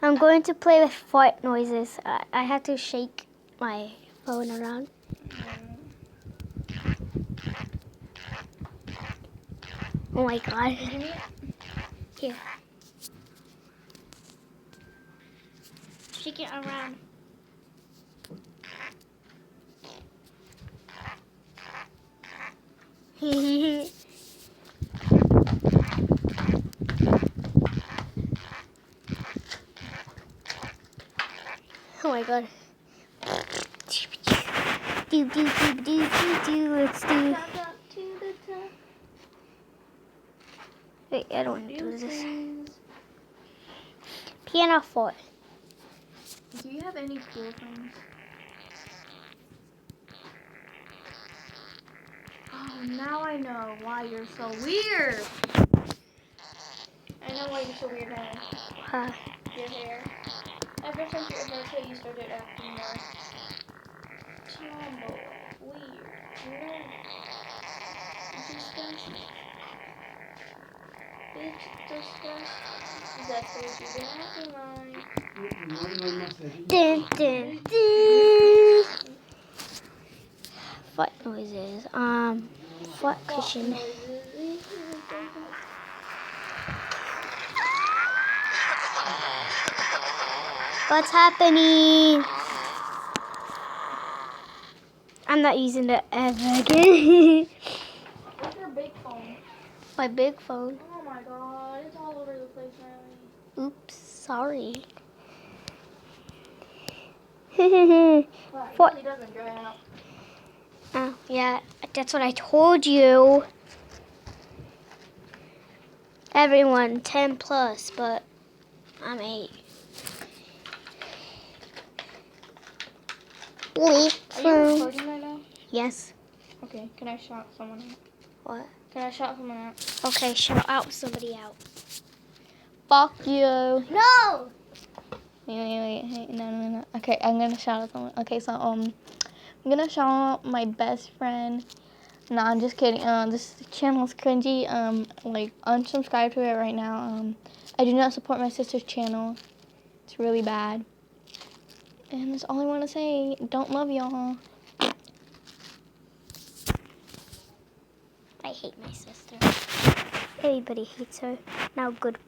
I'm going to play with fart noises. I have to shake my phone around. Oh my god. Here. Shake it around. Oh my god. Let's do. Wait, I don't want to do this. Piano fort. Do you have any school friends? Oh, now I know why you're so weird. I know why you're so weird now. Your hair. Ever since your haircut, you started acting more tomboy. Weird. Disgusting. It's disgusting. That's what you've been acting like. Dun, dun, dun. Fart noises. Fart cushion. What's happening? I'm not using it ever again. Where's your big phone? My big phone. Oh my god, it's all over the place, Riley. Oops, sorry. Wow, it really doesn't dry out. Oh, yeah, that's what I told you. Everyone, 10 plus, but I'm 8. Leap Are you from. recording right now? Yes. Okay, can I shout someone out? What? Can I shout someone out? Okay, shout out somebody out. Fuck you. No! Wait. Hey, no. Okay, I'm gonna shout out someone. Okay, so I'm gonna shout out my best friend. Nah, I'm just kidding. This channel's cringy. Like unsubscribe to it right now. I do not support my sister's channel. It's really bad. And that's all I want to say. Don't love y'all. I hate my sister. Everybody hates her. Now good.